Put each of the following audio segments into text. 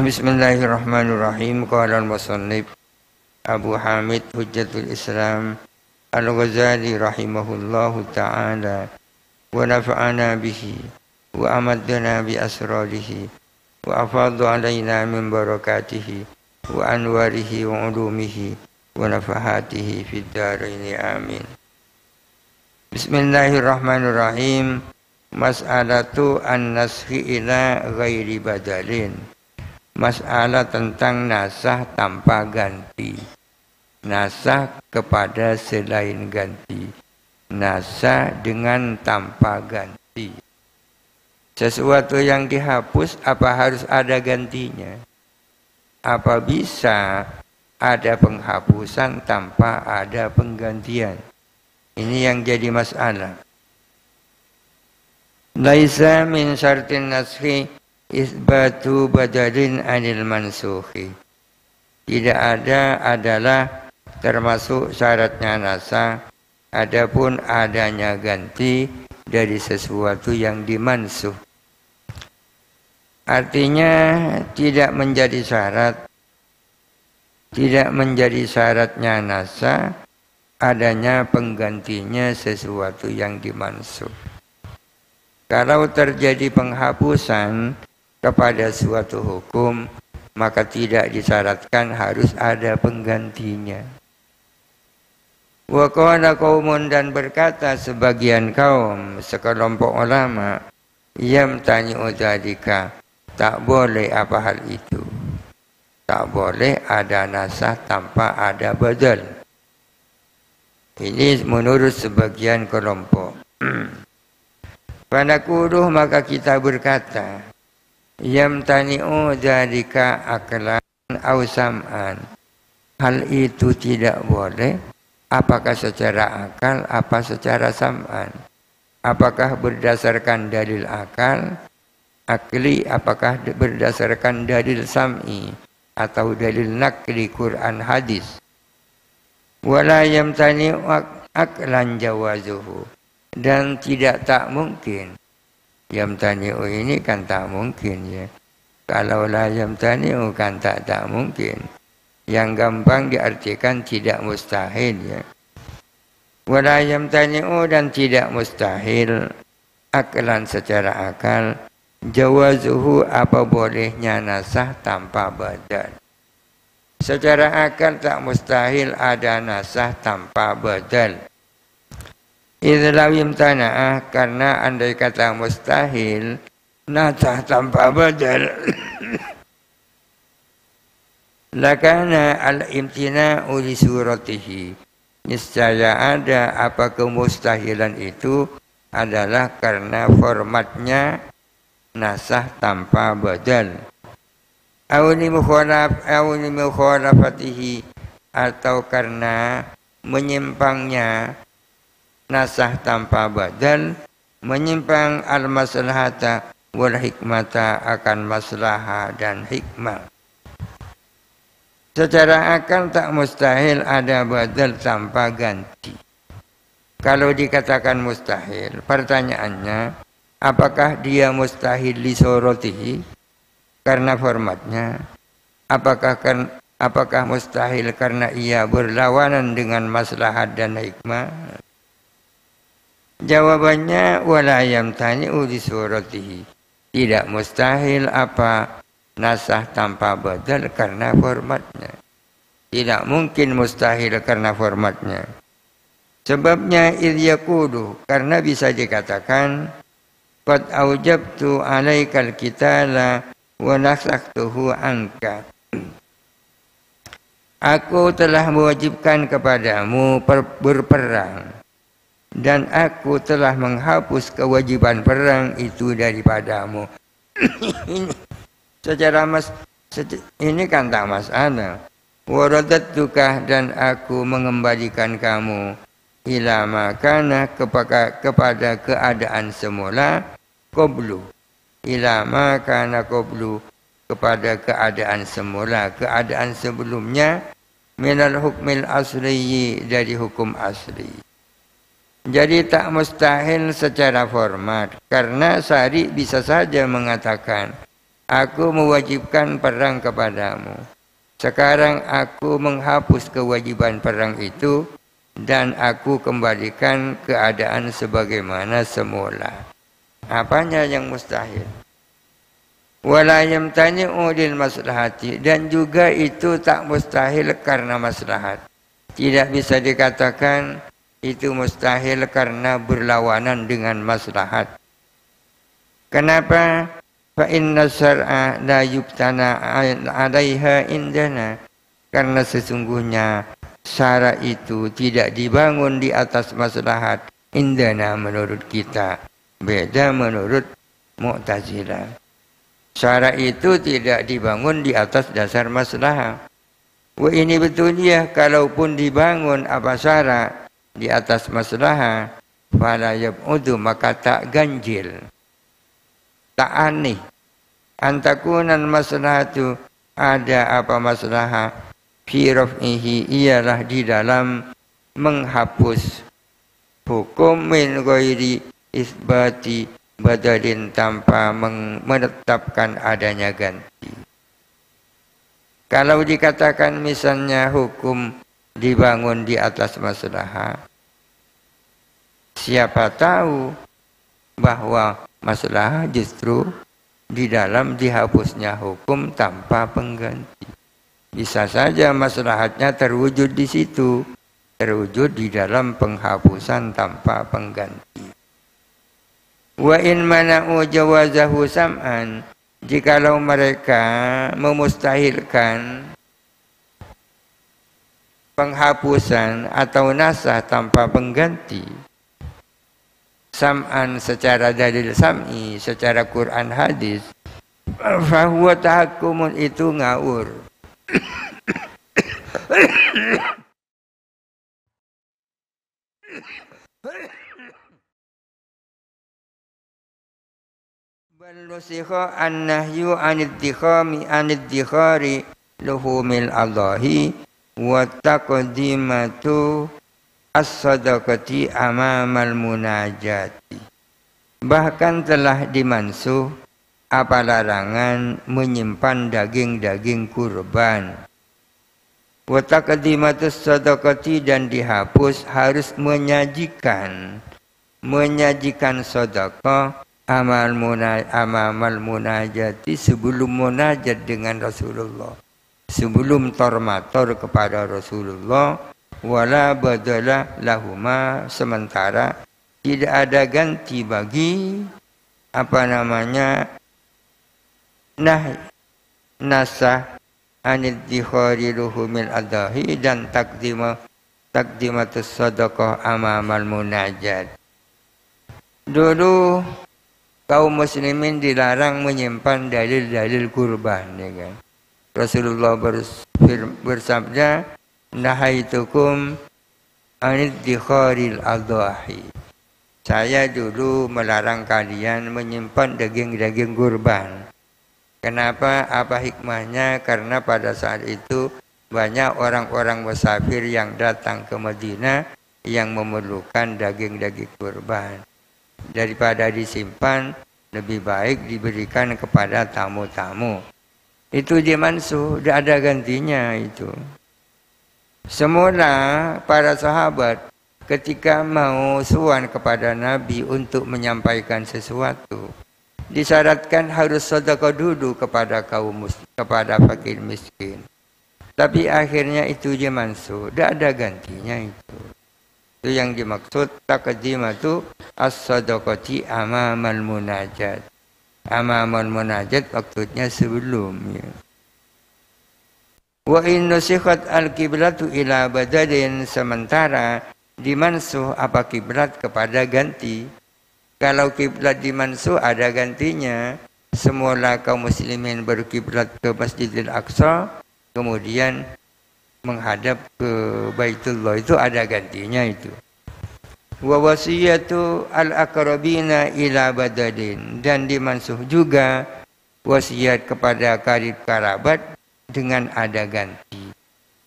Bismillahirrahmanirrahim. Qala al-musannif Abu Hamid Hujjatul Islam Al-Ghazali rahimahullahu ta'ala wa nafa'ana bihi wa amaddana bi asrarihi wa afadhu alaina min barakatihi wa anwarihi wa ulumihi wa nafahatihi fid dharaini amin. Bismillahirrahmanirrahim. Mas'alatu an-naskhi ila ghairi badalin. Masalah tentang nasah tanpa ganti. Nasah kepada selain ganti. Nasah dengan tanpa ganti. Sesuatu yang dihapus apa harus ada gantinya? Apa bisa ada penghapusan tanpa ada penggantian? Ini yang jadi masalah. Laisa min syartin naskhi isbatu badalin anil mansukhi. Tidak ada adalah termasuk syaratnya nasah adapun adanya ganti dari sesuatu yang dimansuh. Artinya tidak menjadi syaratnya nasah adanya penggantinya sesuatu yang dimansuh. Kalau terjadi penghapusan kepada suatu hukum, maka tidak disyaratkan harus ada penggantinya. Wa qala qaumun, dan berkata sebagian kaum, sekelompok ulama, yamtani'u dzalika, tak boleh apa hal itu. Tak boleh ada nasah tanpa ada badal. Ini menurut sebagian kelompok. Fanaquluh, maka kita berkata, yamtani'u dzalika aklan aw sam'an. Hal itu tidak boleh apakah secara akal apa secara sam'an. Apakah berdasarkan dalil akal akli, apakah berdasarkan dalil sam'i atau dalil nakli Quran hadis. Wala yamtani'u aklan jawazuhu, dan tak mungkin. Yamtani'u ini kan tak mungkin ya. Kalau la yamtani'u kan tak mungkin. Yang gampang diartikan tidak mustahil ya. Wala yamtani'u, dan tidak mustahil aklan secara akal jawazuhu apa bolehnya nasah tanpa badal. Secara akal tak mustahil ada nasah tanpa badal. Idlaw imtana'ah, karena andai kata mustahil nasah tanpa badal lakana al-imtina'u li suratihi, niscaya ada apa kemustahilan itu adalah karena formatnya nasah tanpa badal. Awni mukhalafatihi, atau karena menyimpangnya nasah tanpa badal, menyimpang al-maslahata wal hikmata, akan maslahah dan hikmah. Secara akal tak mustahil ada badal tanpa ganti. Kalau dikatakan mustahil, pertanyaannya, apakah dia mustahil li sorotihi karena formatnya? Apakah mustahil karena ia berlawanan dengan maslahat dan hikmah? Jawabannya wala yamtani'u li suratihi. Tidak mustahil apa nasah tanpa badal karena formatnya. Tidak mungkin mustahil karena formatnya. Sebabnya idh yaqulu, karena bisa dikatakan qad aujabtu 'alaikal qitala wa nasakhtuhu anka. Aku telah mewajibkan kepadamu berperang, dan aku telah menghapus kewajiban perang itu daripadamu. Ini kan tak masalah. Waradatuka, dan aku mengembalikan kamu ila makana, kepada keadaan semula, qablu, ila makana qablu, kepada keadaan semula, keadaan sebelumnya, minal hukmil asli, dari hukum asli. Jadi tak mustahil secara format, karena syari bisa saja mengatakan Aku mewajibkan perang kepadamu. Sekarang aku menghapus kewajiban perang itu dan aku kembalikan keadaan sebagaimana semula. Apanya yang mustahil? Wala yamtani'u lil maslahati, dan juga itu tak mustahil karena maslahat. Tidak bisa dikatakan itu mustahil karena berlawanan dengan maslahat. Kenapa? Fa inna syar'a la yubtana 'alaiha indana. Karena sesungguhnya syara itu tidak dibangun di atas maslahat indana menurut kita. Beda menurut Mu'tazilah. Syara itu tidak dibangun di atas dasar maslahat. Wah, ini betul ya, kalaupun dibangun apa syara di atas maslahat, fala yab'udu, maka tak ganjil. Tak aneh. Antakunan maslahatu, ada apa maslahah, fi raf'ihi, ialah di dalam menghapus hukum min ghairi isbati badalin, tanpa menetapkan adanya ganti. Kalau dikatakan misalnya hukum dibangun di atas maslahah, siapa tahu bahwa maslahah justru di dalam dihapusnya hukum tanpa pengganti. Bisa saja maslahatnya terwujud di situ, terwujud di dalam penghapusan tanpa pengganti. Wa in mana'u jawazahu sam'an, jikalau mereka memustahilkan penghapusan atau nasah tanpa pengganti, sam'an secara dalil sam'i, secara Quran hadis, fahuwa tahakkumun, itu ngawur. Bal nusikha an-nahyu anid-dikhari luhumil adahi wa taqdimatu as-sadaqati amamal munajati. Bahkan telah dimansuh apa larangan menyimpan daging-daging kurban. Wa taqdimatus sadaqati, dan dihapus harus menyajikan sedekah amamal munajati, sebelum munajat dengan Rasulullah, sebelum tormator kepada Rasulullah. Wala badala lahuma, sementara tidak ada ganti bagi nasah anid-dikhari luhumil adahi, dan takdimatus sadaqah amamal munajat. Dulu kaum muslimin dilarang menyimpan dalil-dalil kurban, ya kan? Rasulullah bersabda, nahaitukum anid-dikharil adahi. Saya dulu melarang kalian menyimpan daging-daging kurban. Kenapa? Apa hikmahnya? Karena pada saat itu banyak orang-orang musafir yang datang ke Madinah yang memerlukan daging-daging kurban. Daripada disimpan, lebih baik diberikan kepada tamu-tamu. Itu dimansuh, tidak ada gantinya itu. Semula para sahabat ketika mau sowan kepada Nabi untuk menyampaikan sesuatu, disyaratkan harus sedekah dulu kepada kepada fakir miskin. Tapi akhirnya itu dimansuh, tidak ada gantinya itu. Itu yang dimaksud taqdimatu as-sadaqati amamal munajat. Amamal munajat maksudnya sebelumnya. Wa in nusikhat al-kiblatu ila badalin, sementara dimansuh apa kiblat kepada ganti. Kalau kiblat dimansuh ada gantinya. Semula kaum muslimin berkiblat ke Masjidil Aqsa, kemudian menghadap ke Baitullah, itu ada gantinya itu. Wa wasiyatu al-aqrabina ila badalin, dan dimansuh juga wasiat kepada karib kerabat dengan ada ganti.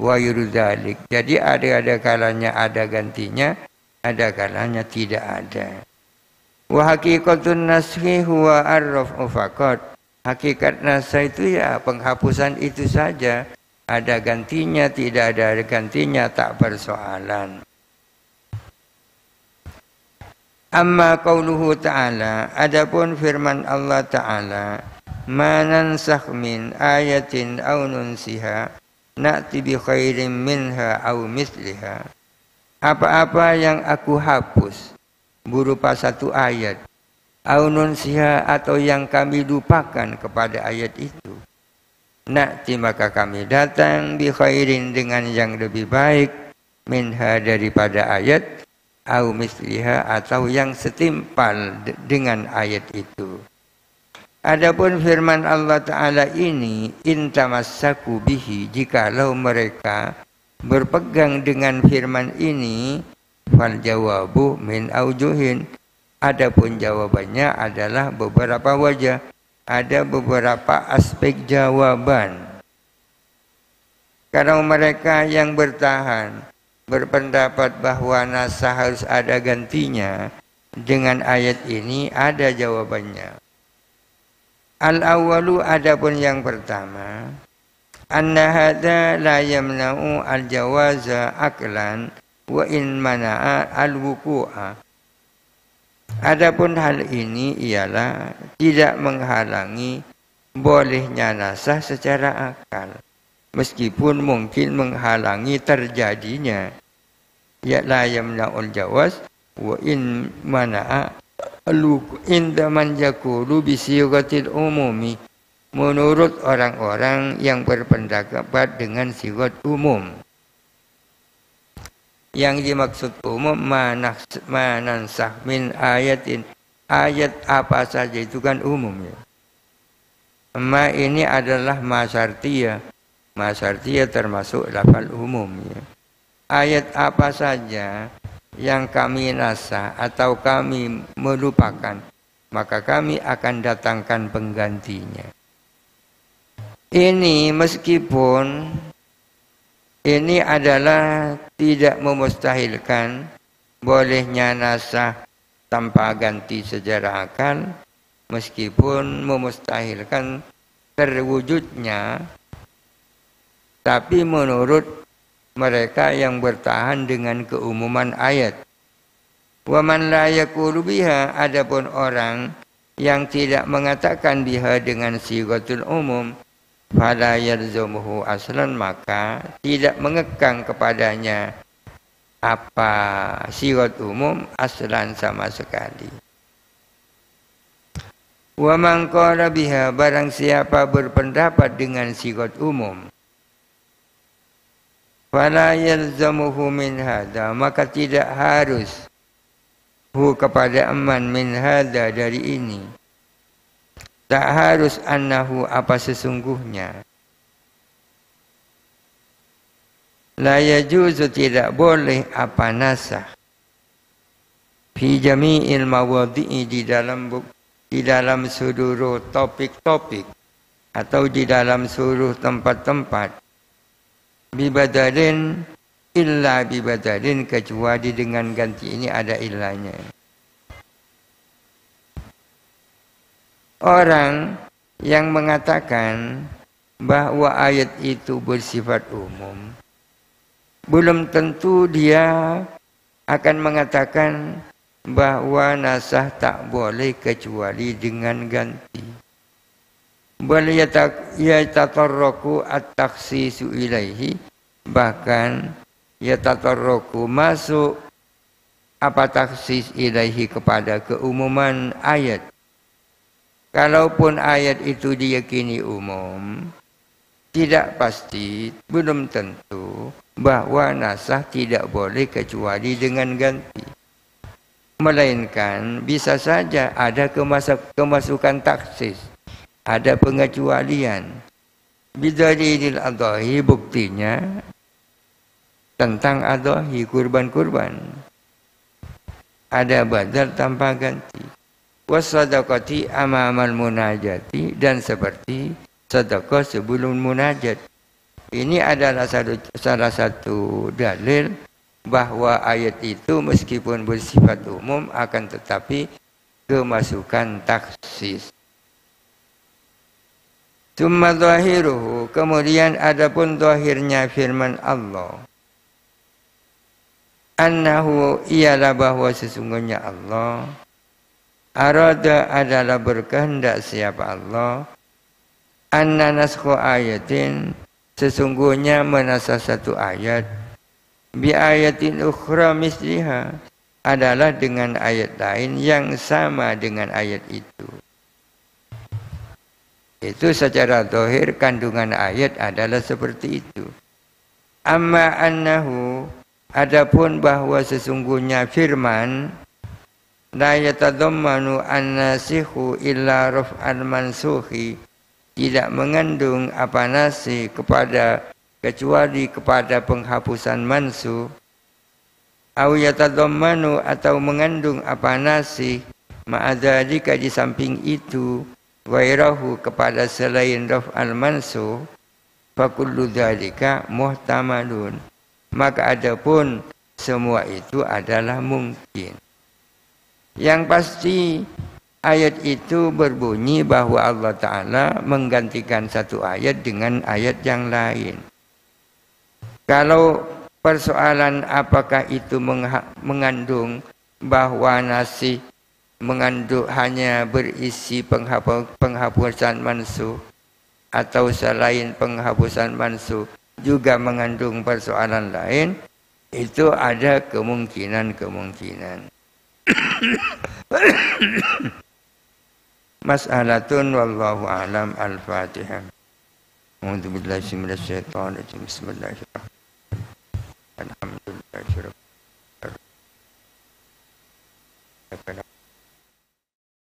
Wa yurzalik, jadi ada kalanya ada gantinya, ada kalanya tidak ada. Wa haqiqatun naskhi huwa ar-raf'u faqat, Hakikat nasa itu ya penghapusan itu saja. Ada gantinya, tidak ada gantinya, tak persoalan. Amma qauluhu ta'ala, adapun firman Allah Ta'ala, ma nansakh min ayatin aw nunsiha na'ti bi khairin minha aw misliha. Apa-apa yang aku hapus berupa satu ayat, aw nunsiha atau yang kami lupakan kepada ayat itu, na'ti maka kami datang bi khairin dengan yang lebih baik, minha daripada ayat, au misliha atau yang setimpal dengan ayat itu. Adapun firman Allah Ta'ala ini, intamassaku bihi, jikalau mereka berpegang dengan firman ini, fal jawabu min aujuhin, adapun jawabannya adalah beberapa wajah, ada beberapa aspek jawaban. Kalau mereka yang berpendapat bahwa nasah harus ada gantinya, dengan ayat ini ada jawabannya. Al-awwalu, adapun yang pertama, anna hadza la yamna'u al-jawaza aklan wa in mana'a al-wuku'a. Adapun hal ini ialah tidak menghalangi bolehnya nasah secara akal, meskipun mungkin menghalangi terjadinya. Ya la yamna'ul jawaz wa in mana'a inda man yaqulu bi sighatil umumi, menurut orang-orang yang berpendapat dengan sigat umum. Yang dimaksud umum manansah min ayatin, ayat apa saja itu kan umum ya. Ma ini adalah masartiyah. Masartiyah termasuk lafal umum ya. Ayat apa saja yang kami nasah atau kami melupakan, maka kami akan datangkan penggantinya. Ini meskipun ini adalah tidak memustahilkan bolehnya nasah tanpa ganti secara akal, meskipun memustahilkan terwujudnya, tapi menurut mereka yang bertahan dengan keumuman ayat. Wa man la yaqulu biha, adapun orang yang tidak mengatakan biha dengan sighatul umum, fala yalzamuhu aslan, maka tidak mengekang kepadanya apa sighat umum aslan sama sekali. Wa man qala biha, barang siapa berpendapat dengan sighat umum, fala yalzamuhu min hadha, maka tidak harus kepada aman min hadha, dari ini. Tak harus annahu, apa sesungguhnya. La yajuzu, tidak boleh apa nasah. Fi jami'il mawadhi'i, di dalam seluruh topik-topik atau di dalam seluruh tempat-tempat. Bibadalin illa bibadalin, kecuali dengan ganti ini ada ilahnya. Orang yang mengatakan bahwa ayat itu bersifat umum, belum tentu dia akan mengatakan bahwa nasah tak boleh kecuali dengan ganti. Bal yatatarraku at-takhsisu ilaihi, bahkan yatatarraku masuk apa taksis ilaihi, kepada keumuman ayat. Kalaupun ayat itu diyakini umum, tidak pasti, belum tentu bahwa nasah tidak boleh kecuali dengan ganti. Melainkan bisa saja ada kemasukan taksis, ada pengecualian. Bidalilil adhahi, buktinya tentang adhahi, kurban-kurban. Ada badal tanpa ganti. Wasadaqati amamal munajati, dan seperti sedekah sebelum munajat. Ini adalah salah satu dalil bahwa ayat itu meskipun bersifat umum akan tetapi kemasukan taksis. Summa zahiruhu, kemudian adapun zahirnya firman Allah. Annahu ialah bahwa sesungguhnya Allah arada adalah berkehendak siapa Allah anna naskhu ayatin sesungguhnya menasah satu ayat bi ayatin ukhra misliha adalah dengan ayat lain yang sama dengan ayat itu. Itu secara zahir kandungan ayat adalah seperti itu. Amma annahu adapun bahwa sesungguhnya firman la yatadammanu an-nasikhu illa raf'al mansukhi tidak mengandung apa nasi kepada kecuali kepada penghapusan mansuh au yatadammanu atau mengandung apa nasi ma'adzalika di samping itu wairahu kepada selain raf'al mansuh fa kullu dzalika muhtamalun maka adapun semua itu adalah mungkin. Yang pasti ayat itu berbunyi bahwa Allah Ta'ala menggantikan satu ayat dengan ayat yang lain. Kalau persoalan apakah itu mengandung bahwa nasi mengandung hanya berisi penghapusan mansuh atau selain penghapusan mansuh juga mengandung persoalan lain, itu ada kemungkinan-kemungkinan. Mas'alatun wallahu a'lam. Al-Fatihah. A'udzu billahi minasyaitonir rajim. Bismillahirrahmanirrahim.